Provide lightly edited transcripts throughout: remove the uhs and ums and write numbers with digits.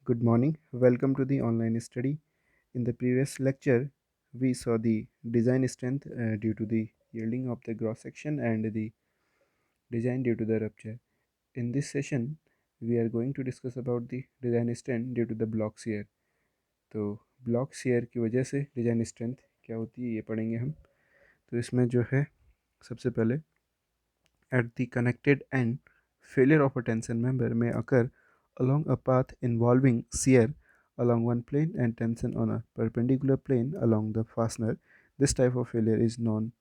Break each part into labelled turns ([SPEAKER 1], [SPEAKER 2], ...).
[SPEAKER 1] Good morning. Welcome to the online study. In the previous lecture, we saw the design strength due to the yielding of the cross section and the design due to the rupture. In this session, we are going to discuss about the design strength due to the block shear. तो block share की वजह से design strength क्या होती है ये पढ़ेंगे हम। तो इसमें जो है सबसे पहले at the connected end, failure of a tension member may occur along a path involving shear along one plane and tension on a perpendicular plane along the fastener. This type of failure is known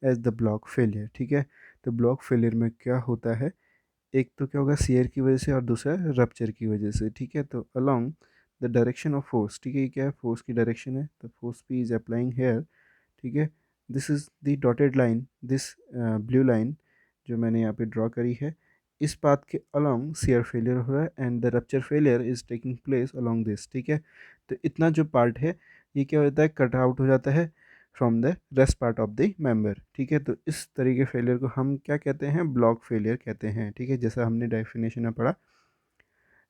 [SPEAKER 1] as the block failure. ठीक है, तो block failure में क्या होता है, एक तो क्या होगा शेयर की वजह से और दूसरा रप्चर की वजह से। ठीक है, तो along the direction of force, ठीक है, ये क्या है, फोर्स की डायरेक्शन है, तो force P is applying here. ठीक है, this is the dotted line, this blue line जो मैंने यहाँ पे ड्रॉ करी है, इस पाथ के अलोंग शेयर फेलियर हो रहा है and the rupture failure is taking place along this. ठीक है, तो इतना जो पार्ट है ये क्या होता है, कट आउट हो जाता है from the rest part of the member. ठीक है, तो इस तरीके फेलियर को हम क्या कहते हैं, ब्लॉक फेलियर कहते हैं। ठीक है, जैसा हमने डेफिनेशन में पढ़ा,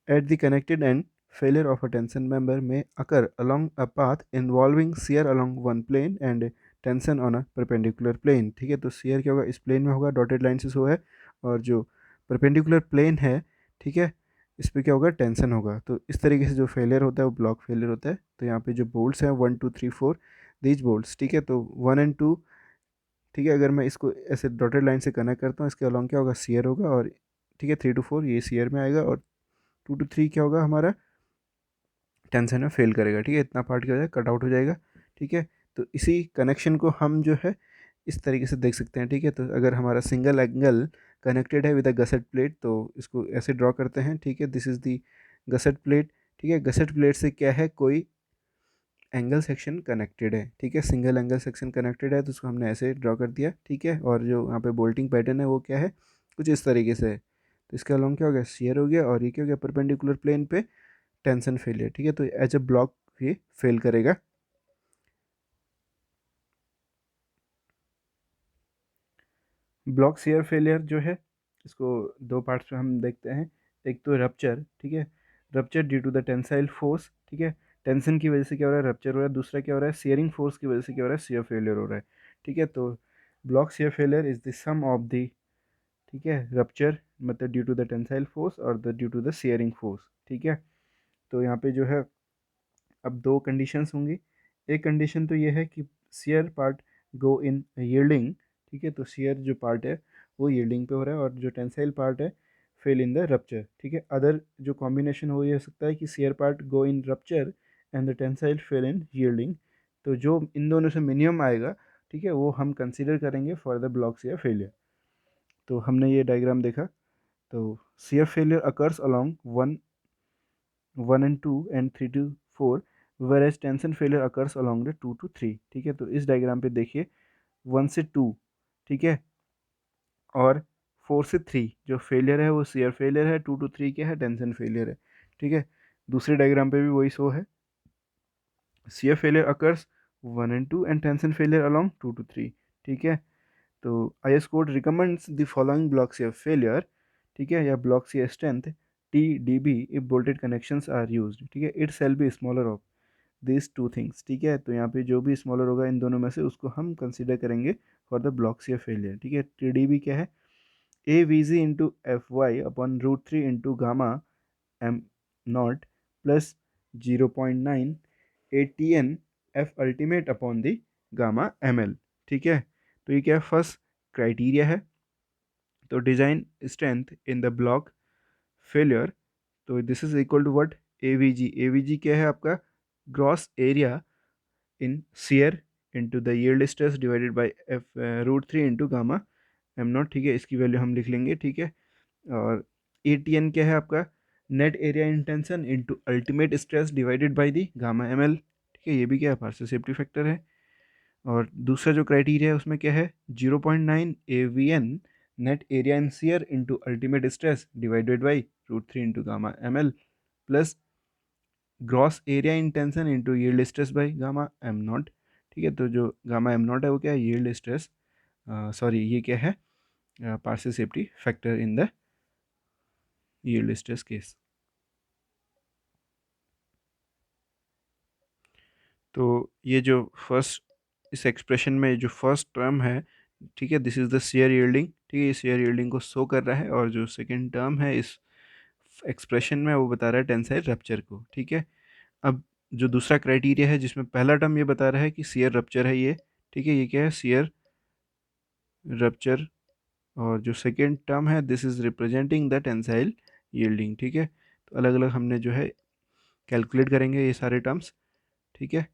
[SPEAKER 1] at the connected end, failure of a tension member may occur along a path involving shear along one plane and tension on a perpendicular plane। ठीक है, तो shear क्या होगा, इस प्लेन में होगा, डॉटेड लाइन से शो है, और जो परपेंडिकुलर प्लेन है, ठीक है, इस पर क्या होगा, टेंशन होगा। तो इस तरीके से जो फेलियर होता है वो ब्लॉक फेलियर होता है। तो यहाँ पे जो बोल्ट्स हैं 1 2 3 4, दीज बोल्ट्स, ठीक है, तो 1 and 2, ठीक है, अगर मैं इसको ऐसे डॉटेड लाइन से कनेक्ट करता हूँ, इसके अलॉन्ग क्या होगा, शेयर होगा, और ठीक है 3 to 4 ये शेयर में आएगा, और 2 to 3 क्या होगा हमारा, टेंशन में फेल करेगा। ठीक है, इतना पार्ट क्या हो जाएगा, कट आउट हो जाएगा। ठीक है, तो इसी कनेक्शन को हम जो है इस तरीके से देख सकते हैं। ठीक है, तो अगर हमारा सिंगल एंगल कनेक्टेड है विद अ गसेट प्लेट, तो इसको ऐसे ड्रॉ करते हैं। ठीक है, this is the gusset plate. ठीक है, गसेट प्लेट से क्या है, कोई एंगल सेक्शन कनेक्टेड है। ठीक है, सिंगल एंगल सेक्शन कनेक्टेड है, तो उसको हमने ऐसे ड्रॉ कर दिया। ठीक है, और जो यहाँ पे बोल्टिंग पैटर्न है वो क्या है, कुछ इस तरीके से है। तो इसका अलॉन्ग क्या हो गया, शेयर हो गया, और ये क्या हो गया, परपेंडिकुलर प्लेन पे टेंशन फेलियर। ठीक है, तो एज अ ब्लॉक ये फेल करेगा। ब्लॉक शेयर फेलियर जो है, इसको दो पार्ट्स में हम देखते हैं। एक तो रप्चर, ठीक है, rupture due to the tensile force. ठीक है, टेंशन की वजह से क्या हो रहा है, रप्चर हो रहा है। दूसरा क्या हो रहा है, शेयरिंग फोर्स की वजह से क्या हो रहा है, शेयर फेलियर हो रहा है। ठीक है, तो block shear failure is the sum of the, ठीक है, रप्चर मतलब due to the tensile force और the due to the shearing force. ठीक है, तो यहाँ पे जो है अब दो कंडीशंस होंगी। एक कंडीशन तो ये है कि शेयर पार्ट गो इन यील्डिंग। ठीक है, तो शेयर जो पार्ट है वो यील्डिंग पे हो रहा है, और जो टेंसाइल पार्ट है फेल इन द रप्चर। ठीक है, अदर जो कॉम्बिनेशन हो ये हो सकता है कि share part go in rupture and the tensile fail in yielding. तो जो इन दोनों से मिनिमम आएगा, ठीक है, वो हम कंसिडर करेंगे for the block shear failure. तो हमने ये डायग्राम देखा, तो share failure occurs along 1 1 and 2 and 3 to 4, whereas tension failure occurs along the 2 to 3। ठीक है, तो इस डायग्राम पे देखिए 1 से 2, ठीक है, और 4 से 3 जो फेलियर है वो शेयर फेलियर है, 2 to 3 क्या है, टेंशन फेलियर है। ठीक है, दूसरे डायग्राम पे भी वही शो है, share failure occurs 1 and 2 and tension failure along 2 to 3। ठीक है, तो IS code recommends the following block shear failure, ठीक है, या block shear strength TDB if bolted connections are used. ठीक है, it shall be smaller of this two things. ठीक है, तो यहाँ पे जो भी स्मॉलर होगा इन दोनों में से उसको हम कंसिडर करेंगे for the block shear failure. ठीक है, TDB क्या है, AVG into FY upon √3 into gamma M naught plus 0.9 ATN F ultimate upon the gamma ML। ठीक है, तो ये क्या है, फर्स्ट क्राइटेरिया है। तो design strength in the block failure, तो this is equal to what, AVG क्या है आपका, gross area in shear into the yield stress divided by F √3 into gamma M naught. ठीक है, इसकी वैल्यू हम लिख लेंगे। ठीक है, और ATN क्या है आपका, net area in tension into ultimate stress divided by the gamma ML। ठीक है, ये भी क्या है, पार्शियल सेफ्टी फैक्टर है। और दूसरा जो क्राइटेरिया है उसमें क्या है, 0.9 AVN net area in shear into ultimate stress divided by √3 into gamma ML plus gross area in tension into yield stress by gamma M naught. ठीक है, तो जो गामा एम नॉट है वो क्या है, यील्ड स्ट्रेस, सॉरी ये क्या है, partial safety factor in the yield stress case. तो ये जो फर्स्ट, इस एक्सप्रेशन में जो फर्स्ट टर्म है, ठीक है, this is the share yielding, ठीक है, ये शेयर यील्डिंग को शो कर रहा है, और जो सेकंड टर्म है इस एक्सप्रेशन में वो बता रहा है टेंसाइल रप्चर को, ठीक है। अब जो दूसरा क्राइटेरिया है जिसमें पहला टर्म ये बता रहा है कि शेयर रप्चर है ये, ठीक है, ये क्या है, शेयर रप्चर, और जो सेकेंड टर्म है this is representing the tensile yielding, ठीक है। तो अलग अलग हमने जो है कैलकुलेट करेंगे ये सारे टर्म्स, ठीक है।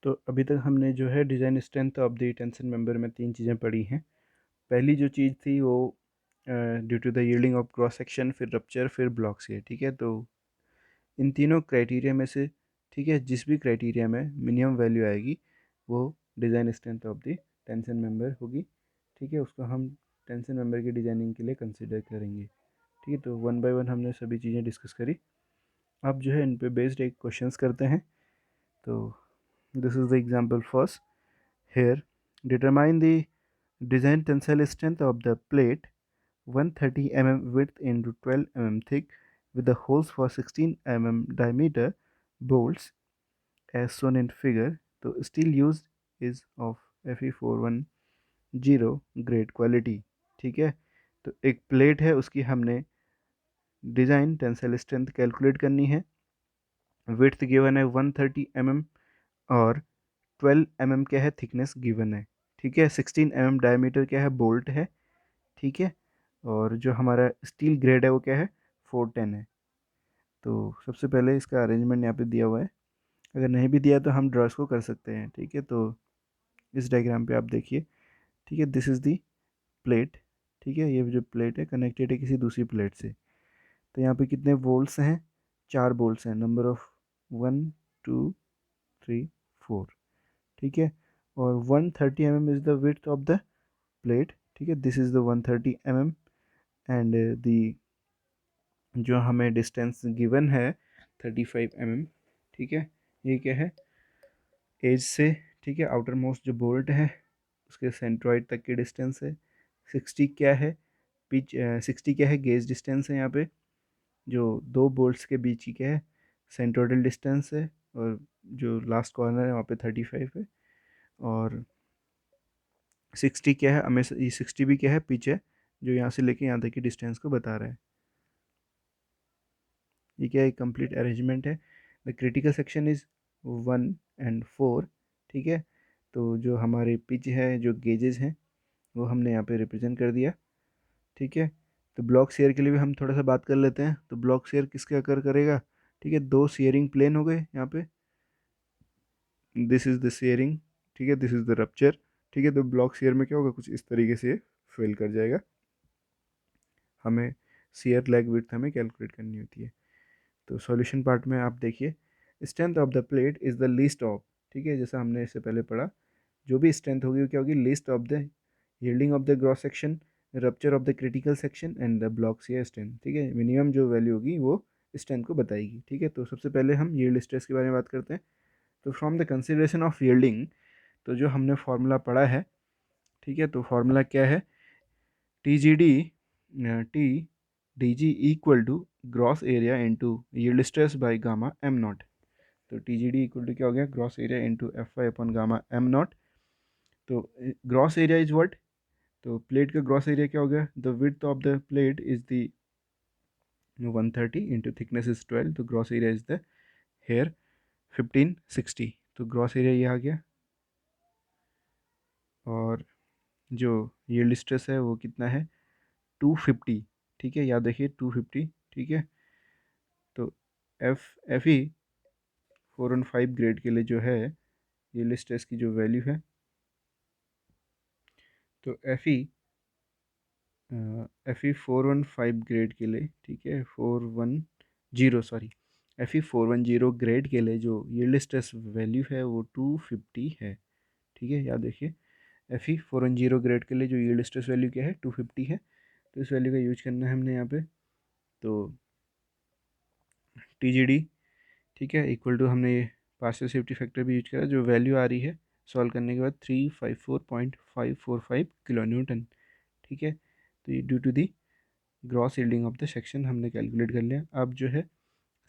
[SPEAKER 1] तो अभी तक हमने जो है design strength of the tension member में तीन चीज़ें पढ़ी हैं। पहली जो चीज़ थी वो due to the yielding of cross section, फिर रप्चर, फिर ब्लॉक शेयर, ठीक है। तो इन तीनों क्राइटेरिया में से, ठीक है, जिस भी क्राइटेरिया में मिनिमम वैल्यू आएगी वो design strength of the tension member होगी, ठीक है। उसको हम टेंशन मेंबर की डिज़ाइनिंग के लिए कंसिडर करेंगे, ठीक है। तो वन बाय वन हमने सभी चीज़ें डिस्कस करी। अब जो है इन पे बेस्ड एक क्वेश्चंस करते हैं। तो this is the example first here, determine the design tensile strength of the plate 130 mm width into 12 mm thick with the holes for 16 mm diameter bolts as shown in figure. तो steel used is of Fe410 grade quality, ठीक है। तो एक plate है, उसकी हमने design tensile strength calculate करनी है। विड्थ गिवन है 130 mm और 12 mm क्या है, थिकनेस गिवन है, ठीक है। 16 mm डायमीटर क्या है, बोल्ट है, ठीक है। और जो हमारा स्टील ग्रेड है वो क्या है, 410 है। तो सबसे पहले इसका अरेंजमेंट यहाँ पे दिया हुआ है, अगर नहीं भी दिया तो हम ड्रॉ को कर सकते हैं, ठीक है। तो इस डायग्राम पे आप देखिए, ठीक है, दिस इज़ दी प्लेट, ठीक है। ये जो प्लेट है कनेक्टेड है किसी दूसरी प्लेट से। तो यहाँ पे कितने बोल्ट्स हैं, 4 बोल्ट्स हैं, नंबर ऑफ 1 2 3 4, ठीक है। और 130 mm is the width of the plate, ठीक है, this is the 130 mm। And the जो हमें डिस्टेंस गिवन है 35 mm, ठीक है। ये क्या है, एज से, ठीक है, आउटर मोस्ट जो बोल्ट है उसके सेंट्रॉइड तक की डिस्टेंस है। 60 क्या है, पिच 60 क्या है, गेज डिस्टेंस है यहाँ पे, जो दो बोल्ट्स के बीच की क्या है, सेंट्रोइडल डिस्टेंस है। और जो लास्ट कॉर्नर है वहाँ पे 35 है। और 60 क्या है, हमेशा ये 60 भी क्या है, पिच है, जो यहाँ से लेके यहाँ तक की डिस्टेंस को बता रहा है। ये क्या है, कंप्लीट अरेंजमेंट है। The critical section is 1 and 4, ठीक है। तो जो हमारे पिच है, जो गेजेस हैं वो हमने यहाँ पे रिप्रेजेंट कर दिया, ठीक है। तो ब्लॉक शेयर के लिए भी हम थोड़ा सा बात कर लेते हैं। तो ब्लॉक शेयर किसके अकर करेगा, ठीक है, दो शेयरिंग प्लेन हो गए यहाँ पे, दिस इज़ द शेयरिंग, ठीक है, दिस इज़ द रप्चर, ठीक है। तो ब्लॉक शेयर में क्या होगा, कुछ इस तरीके से फेल कर जाएगा। हमें शेयर लैग विड्थ हमें कैलकुलेट करनी होती है। तो सॉल्यूशन पार्ट में आप देखिए, strength of the plate is the least of, ठीक है, जैसा हमने इससे पहले पढ़ा, जो भी स्ट्रेंथ होगी वो क्या होगी, least of the yielding of the gross section, rupture of the critical section and the block shear strength, ठीक है। मिनिमम जो वैल्यू होगी वो स्ट्रेंथ को बताएगी, ठीक है। तो सबसे पहले हम यील्ड स्ट्रेस के बारे में बात करते हैं। तो from the consideration of yielding, तो जो हमने फार्मूला पढ़ा है, ठीक है, तो फार्मूला क्या है, T G D, T D G equal to gross area into yield stress by gamma M naught. तो T G D equal to क्या हो गया, gross area into F Y upon gamma M naught. तो gross area is what, तो plate का gross area क्या हो गया, the width of the plate is the 130 into thickness is 12, तो gross area is the hair 1560। तो gross area ये आ गया। और जो यील्ड स्ट्रेस है वो कितना है, 250, ठीक है, याद रखिए 250, ठीक है। तो एफ ई 415 ग्रेड के लिए जो है यील्ड स्ट्रेस की जो वैल्यू है, तो एफ ई 415 ग्रेड के लिए, ठीक है, 410, सॉरी, एफ ई 410 ग्रेड के लिए जो यील्ड स्ट्रेस वैल्यू है वो 250 है, ठीक है, याद रखिए। एफ ई 410 ग्रेड के लिए जो यील्ड स्ट्रेस वैल्यू क्या है, 250 है। तो इस वैल्यू का यूज करना है हमने यहाँ पे। तो टी जी डी, ठीक है, इक्वल टू हमने ये पार्शियल सेफ्टी फैक्टर भी यूज करा, जो वैल्यू आ रही है सॉल्व करने के बाद 354.545 किलो न्यूटन, ठीक है। तो ये due to the gross yielding of the section हमने कैलकुलेट कर लिया। अब जो है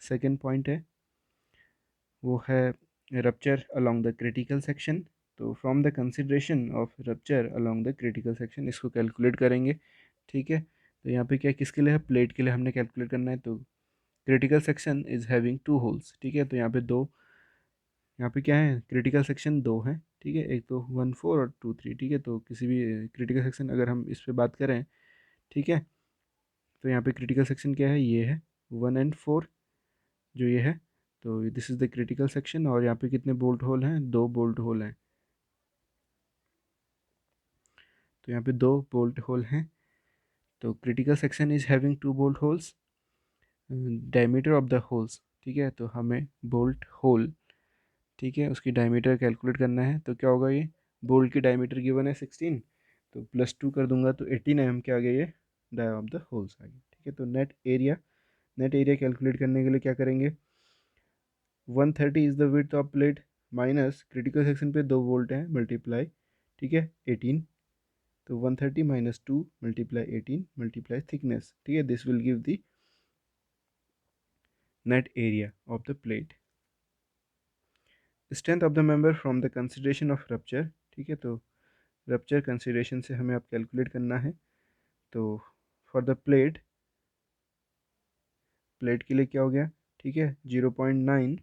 [SPEAKER 1] सेकेंड पॉइंट है, वो है rupture along the critical section. तो from the consideration of rupture along the critical section इसको कैलकुलेट करेंगे। ठीक है, तो यहाँ पे क्या किसके लिए है, प्लेट के लिए हमने कैलकुलेट करना है। तो critical section is having two holes. ठीक है, तो यहाँ पे दो, यहाँ पे क्या है, क्रिटिकल सेक्शन दो हैं। ठीक है, एक तो 1 4 और 2 3। ठीक है, तो किसी भी क्रिटिकल सेक्शन अगर हम इस पे बात करें, ठीक है, तो यहाँ पे क्रिटिकल सेक्शन क्या है, ये है 1 and 4 जो ये है। तो this is the critical section, और यहाँ पे कितने बोल्ट होल हैं, दो बोल्ट होल हैं। तो यहाँ पे दो बोल्ट होल हैं। तो critical section is having two bolt holes, diameter of the holes. ठीक है, तो हमें बोल्ट होल, ठीक है, उसकी डायमीटर कैलकुलेट करना है। तो क्या होगा, ये बोल्ट की डायमीटर गिवन है 16, तो +2 कर दूंगा तो 18 mm के आ गया ये डाय ऑफ द होल्स आ गया। ठीक है, तो नेट एरिया कैलकुलेट करने के लिए क्या करेंगे, 130 is the width of plate minus critical section पे 2 वोल्ट हैं मल्टीप्लाई, ठीक है, 18। तो 130 माइनस 2 मल्टीप्लाई 18 मल्टीप्लाई थिकनेस। ठीक है, this will give the net area of the plate. Strength of the member from the consideration of rupture. ठीक है, तो रप्चर कंसिडरेशन से हमें अब कैलकुलेट करना है। तो फॉर द प्लेट के लिए क्या हो गया, ठीक है, 0.9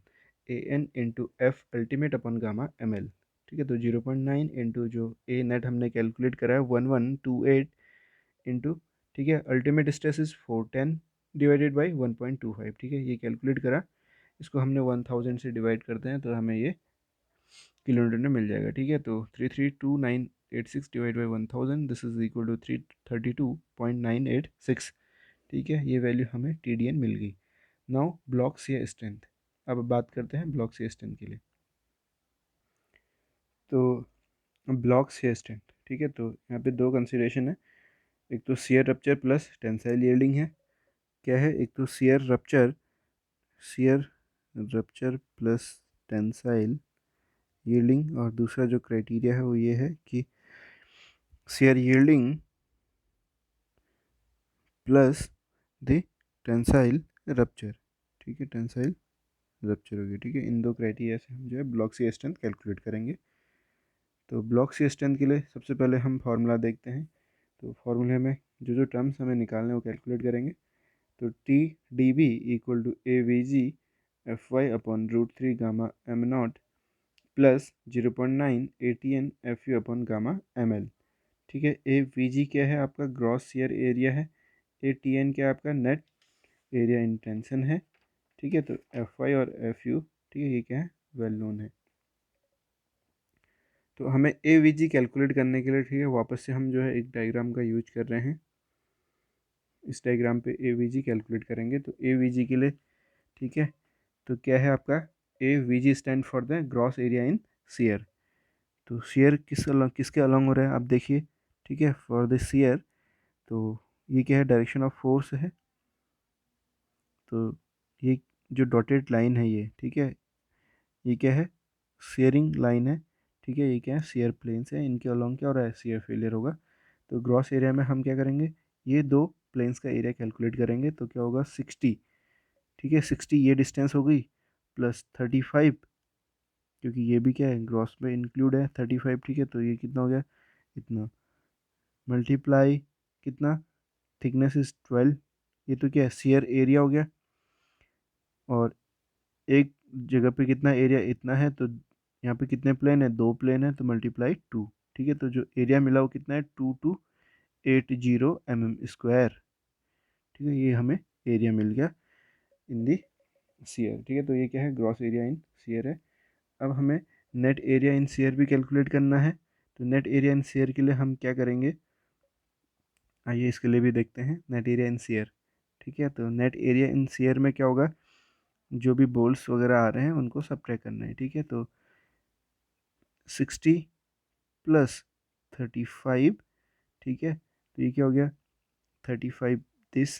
[SPEAKER 1] AN into F ultimate upon gamma ML। ठीक है, तो 0.9 इंटू जो ए नेट हमने कैलकुलेट करा है 1128 इंटू, ठीक है, ultimate stress is 410 divided by 1.25। ठीक है, ये कैलकुलेट करा, इसको हमने 1000 से डिवाइड करते हैं तो हमें ये किलोमीटर में मिल जाएगा। ठीक है, तो 332,986 divide by 1000 this is equal to 332.986। ठीक है, ये वैल्यू हमें TDN मिल गई। Now block shear strength. अब बात करते हैं ब्लॉक शेयर स्ट्रेंथ के लिए। तो ब्लॉक शेयर स्ट्रेंथ, ठीक है, तो यहाँ पे दो कंसिडरेशन है। एक तो share rupture plus tensile yielding है। क्या है, एक तो share rupture plus tensile yielding, और दूसरा जो क्राइटेरिया है वो ये है कि share yielding plus the tensile rupture. ठीक है, टेंसाइल रप्चर होगी। ठीक है, इन दो क्राइटेरिया से हम जो है ब्लॉक शेयर स्ट्रेंथ कैलकुलेट करेंगे। तो ब्लॉक शेयर स्ट्रेंथ के लिए सबसे पहले हम फार्मूला देखते हैं। तो फार्मूले में जो जो टर्म्स हमें निकालने हैं वो कैलकुलेट करेंगे। तो TDB equal to AVG FY upon √3 gamma M0 plus 0.9 ATN FU upon gamma ML। ठीक है, AVG क्या है, आपका ग्रॉस शेयर एरिया है। ATN क्या है, आपका नेट एरिया इन टेंशन है। ठीक है, तो FY और FU, ठीक है, ये क्या है, वेल नोन है। तो हमें AVG कैलकुलेट करने के लिए, ठीक है, वापस से हम जो है एक डायग्राम का यूज कर रहे हैं। इस डायग्राम पे AVG कैलकुलेट करेंगे। तो AVG के लिए, ठीक है, तो क्या है आपका, AVG stand for the gross area in share. तो शेयर किसके अलॉन्ग हो रहा है आप देखिए। ठीक है, फॉर द शेयर, तो ये क्या है, डायरेक्शन ऑफ फोर्स है। तो ये जो डॉटेड लाइन है ये, ठीक है, ये क्या है, शेयरिंग लाइन है। ठीक है, ये क्या है, शेयर प्लेन्स है, इनके अलॉन्ग क्या हो रहा है, शेयर फेलियर होगा। तो ग्रॉस एरिया में हम क्या करेंगे, ये दो प्लेन्स का एरिया कैलकुलेट करेंगे। तो क्या होगा, 60। ठीक है, 60 ये डिस्टेंस हो गई, प्लस 35, क्योंकि ये भी क्या है, ग्रॉस में इंक्लूड है 35। ठीक है, तो ये कितना हो गया, इतना, मल्टीप्लाई कितना, थिकनेस इज 12। ये तो क्या है, शेयर एरिया हो गया, और एक जगह पे कितना एरिया, इतना है, तो यहाँ पे कितने प्लेन है, दो प्लेन है, तो मल्टीप्लाई 2। ठीक है, तो जो एरिया मिला वो कितना है, 2280 mm²। ठीक है, ये हमें एरिया मिल गया इन दी शेयर। ठीक है, तो ये क्या है, ग्रॉस एरिया इन शेयर है। अब हमें नेट एरिया इन शेयर भी कैलकुलेट करना है। तो नेट एरिया इन शेयर के लिए हम क्या करेंगे, आइए इसके लिए भी देखते हैं नेट एरिया इन शेयर। ठीक है, तो नेट एरिया इन शेयर में क्या होगा, जो भी बोल्स वगैरह आ रहे हैं उनको सब्ट्रैक्ट करना है। ठीक है, तो 60 प्लस 35, ठीक है, तो ये क्या हो गया, 35 दिस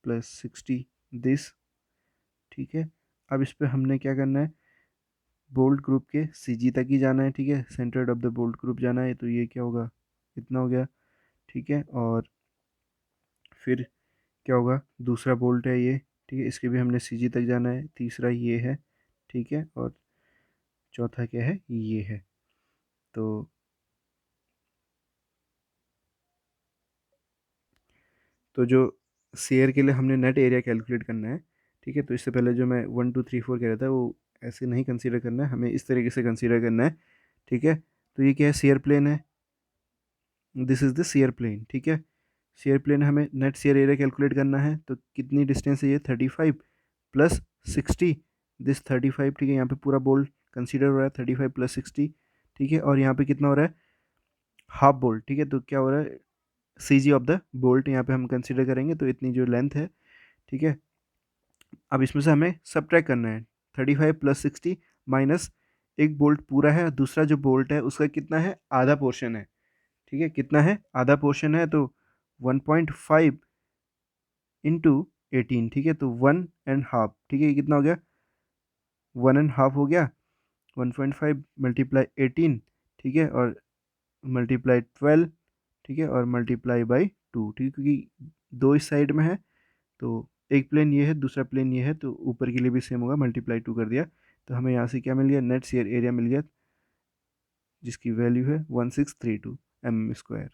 [SPEAKER 1] प्लस 60 दिस। ठीक है, अब इस पे हमने क्या करना है, बोल्ट ग्रुप के CG तक ही जाना है। ठीक है, centred of the bolt group जाना है, तो ये क्या होगा, इतना हो गया। ठीक है, और फिर क्या होगा, दूसरा बोल्ट है ये, ठीक है, इसके भी हमने CG तक जाना है, तीसरा ये है, ठीक है, और चौथा क्या है, ये है। तो जो शेयर के लिए हमने नेट एरिया कैलकुलेट करना है, ठीक है, तो इससे पहले जो मैं 1 2 3 4 कह रहा था वो ऐसे नहीं कंसीडर करना है, हमें इस तरीके से कंसीडर करना है। ठीक है, तो ये क्या है, शेयर प्लेन है, this is the shear plane. ठीक है, शेयर प्लेन हमें नेट शेयर एरिया कैलकुलेट करना है, तो कितनी डिस्टेंस है ये, 35 प्लस 60, दिस 35। ठीक है, यहाँ पे पूरा बोल्ट कंसीडर हो रहा है, 35 प्लस 60। ठीक है, और यहाँ पे कितना हो रहा है, हाफ बोल्ट। ठीक है, तो क्या हो रहा है, सी जी ऑफ द बोल्ट यहाँ पे हम कंसीडर करेंगे, तो इतनी जो लेंथ है। ठीक है, अब इसमें से हमें सब्ट्रैक्ट करना है, 35 प्लस 60 माइनस एक बोल्ट पूरा है, दूसरा जो बोल्ट है उसका कितना है, आधा पोर्शन है। ठीक है, कितना है, आधा पोर्शन है, तो 1.5 इंटू 18। ठीक है, तो 1.5। ठीक है, ये कितना हो गया, 1.5 हो गया, 1.5 मल्टीप्लाई 18। ठीक है, और मल्टीप्लाई 12। ठीक है, और मल्टीप्लाई बाई 2। ठीक है, क्योंकि दो इस साइड में है, तो एक प्लेन ये है, दूसरा प्लेन ये है, तो ऊपर के लिए भी सेम होगा, मल्टीप्लाई 2 कर दिया, तो हमें यहाँ से क्या मिल गया, नेट शेयर एरिया मिल गया, जिसकी वैल्यू है 1632 mm²।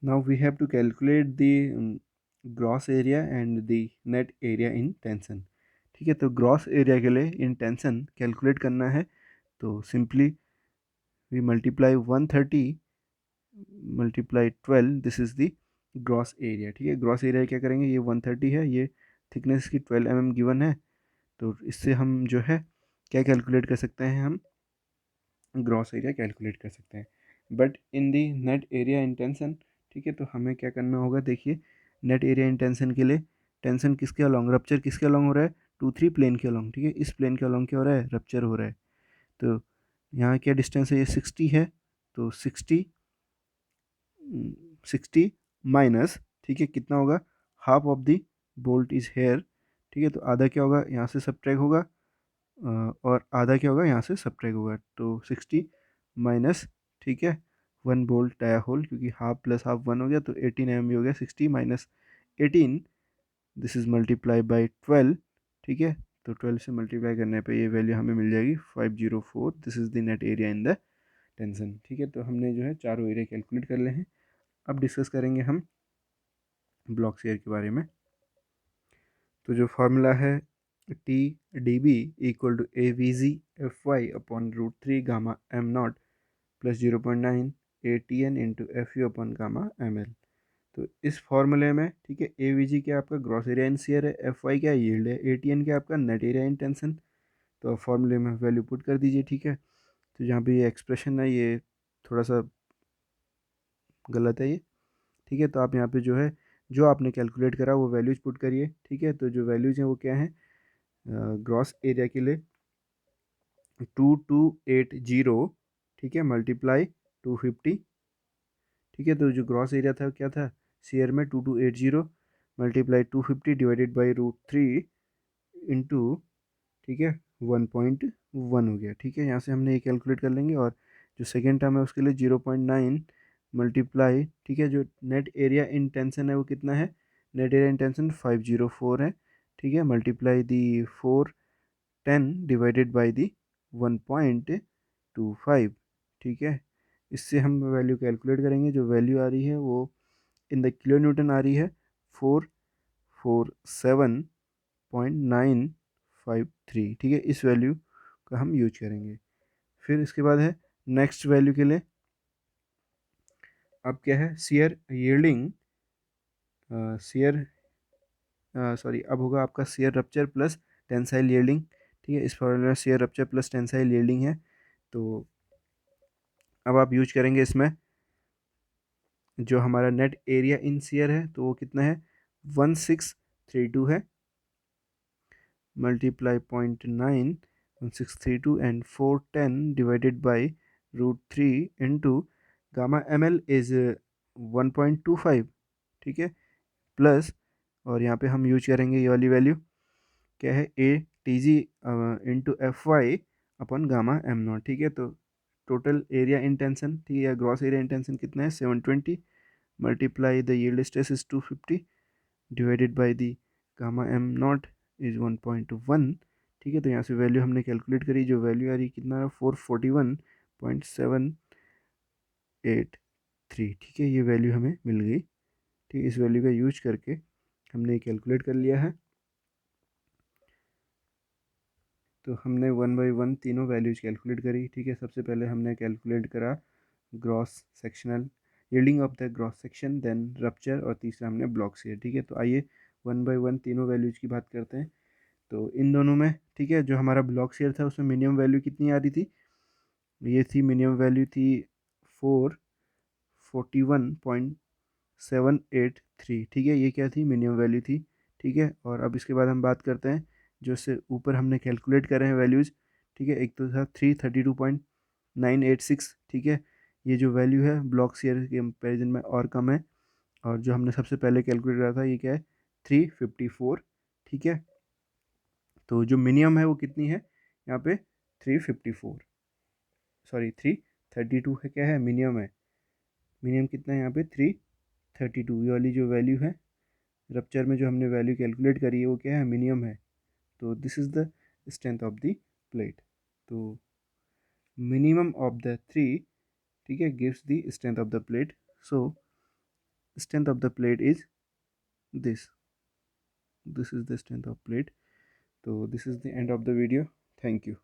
[SPEAKER 1] Now we have to calculate the gross area and the net area in tension. ठीक है, तो ग्रॉस एरिया के लिए इन टेंशन कैलकुलेट करना है, तो simply we multiply 130 multiply 12, this is the gross area. ठीक है, ग्रॉस एरिया क्या करेंगे, ये 130 है, ये थिकनेस की 12 mm गिवन है, तो इससे हम जो है क्या कैलकुलेट कर सकते हैं, हम ग्रॉस एरिया कैलकुलेट कर सकते हैं, but in the net area intention. ठीक है, तो हमें क्या करना होगा, देखिए नेट एरिया इंटेंशन के लिए, टेंशन किसके अलॉन्ग, रप्चर किसके अलॉन्ग हो रहा है, 2 3 प्लेन के अलॉन्ग। ठीक है, इस प्लेन के अलॉन्ग क्या हो रहा है, रप्चर हो रहा है, तो यहाँ क्या डिस्टेंस है, ये 60 है, तो 60 माइनस, ठीक है, कितना होगा, half of the bolt is here. ठीक है, तो आधा क्या होगा, यहाँ से सब्ट्रैक्ट होगा, और आधा क्या होगा, यहाँ से सब्ट्रैक्ट होगा, तो 60 माइनस, ठीक है, 1 बोल्ट डाया होल, क्योंकि हाफ प्लस हाफ 1 हो गया, तो 18 mm भी हो गया, 60 minus 18, this is multiply by 12। ठीक है, तो 12 से मल्टीप्लाई करने पे ये वैल्यू हमें मिल जाएगी 504, this is the net area in the tension. ठीक है, तो हमने जो है चारों एरिया कैलकुलेट कर ले हैं। अब डिस्कस करेंगे हम ब्लॉक शेयर के बारे में। तो जो फार्मूला है, T D B equal to A V G F Y upon √3 gamma M naught plus 0.9 A T N into F U upon gamma M L. तो इस फॉर्मूले में, ठीक है, ए वी जी क्या आपका ग्रॉस एरिया इन शेयर है, एफ वाई क्या यील्ड है, ए टी एन क्या आपका नेट एरिया इन टेंशन। तो फॉर्मूले में वैल्यू पुट कर दीजिए। ठीक है, तो जहाँ पे ये एक्सप्रेशन है ये थोड़ा सा गलत है ये। ठीक है, तो आप यहाँ पे जो है, जो आपने कैलकुलेट करा वो वैल्यूज पुट करिए। ठीक है, तो जो वैल्यूज हैं वो क्या है, ग्रॉस एरिया के लिए 2280, ठीक है, मल्टीप्लाई 250। ठीक है, तो जो ग्रॉस एरिया था क्या था, शेयर में 2280 मल्टीप्लाई 250 डिवाइडेड बाई √3 इंटू, ठीक है, 1.1 हो गया। ठीक है, यहाँ से हमने ये कैलकुलेट कर लेंगे, और जो सेकेंड टर्म है उसके लिए 0.9 मल्टीप्लाई, ठीक है, जो नेट एरिया इन टेंशन है वो कितना है, नेट एरिया इन टेंशन 504 है। ठीक है, multiply the 410 divided by the 1.25। ठीक है, इससे हम वैल्यू कैलकुलेट करेंगे, जो वैल्यू आ रही है वो इन द किलो न्यूटन आ रही है 447.953। ठीक है, इस वैल्यू का हम यूज करेंगे। फिर इसके बाद है नेक्स्ट वैल्यू के लिए, अब क्या है, शेयर यील्डिंग, शेयर सॉरी, अब होगा आपका share rupture plus tensile yielding. ठीक है, इस फॉर्मूले में share rupture plus tensile yielding है, तो अब आप यूज करेंगे इसमें, जो हमारा नेट एरिया इन शेयर है तो वो कितना है, 1632 है, multiply 0.9 1632 and 410 divided by √3 into gamma M L is 1.25। ठीक है, प्लस, और यहाँ पे हम यूज करेंगे ये वाली वैल्यू, क्या है, A T G into F Y upon gamma M naught. ठीक है, तो टोटल एरिया इंटेंशन, ठीक है, या ग्रॉस एरिया इंटेंशन कितना है, 720 multiply the yield stress is 250 divided by the gamma M not is 1.1। ठीक है, तो यहाँ से वैल्यू हमने कैलकुलेट करी, जो वैल्यू आ रही कितना, 441.783। ठीक है, ये वैल्यू हमें मिल गई। ठीक है, इस वैल्यू का यूज करके हमने कैलकुलेट कर लिया है। तो हमने वन बाई वन तीनों वैल्यूज कैलकुलेट करी। ठीक है, सबसे पहले हमने कैलकुलेट करा gross sectional yielding of the gross section, then rupture, और तीसरा हमने ब्लॉक शेयर। ठीक है, तो आइए वन बाई वन तीनों वैल्यूज की बात करते हैं। तो इन दोनों में, ठीक है, जो हमारा ब्लॉक शेयर था उसमें मिनिमम वैल्यू कितनी आ रही थी, ये थी मिनिमम वैल्यू थी 441.783। ठीक है, ये क्या थी, मिनिमम वैल्यू थी। ठीक है, और अब इसके बाद हम बात करते हैं जो से ऊपर हमने कैलकुलेट करे हैं वैल्यूज़। ठीक है, एक तो था 332.986। ठीक है, ये जो वैल्यू है ब्लॉक शेयर के कंपेरिजन में और कम है। और जो हमने सबसे पहले कैलकुलेट करा था ये क्या है, 354। ठीक है, तो जो मिनिमम है वो कितनी है यहाँ पे, 354, सॉरी 332 है, क्या है, मिनिमम है। मिनिमम कितना है यहाँ पे, 332। ये वाली जो वैल्यू है रप्चर में जो हमने वैल्यू कैलकुलेट करी है वो क्या है, मिनिमम है। तो this is the strength of the plate. तो मिनिमम ऑफ द थ्री, ठीक है, gives the strength of the plate. So strength of the plate is this is the strength of plate. So this is the end of the video. Thank you.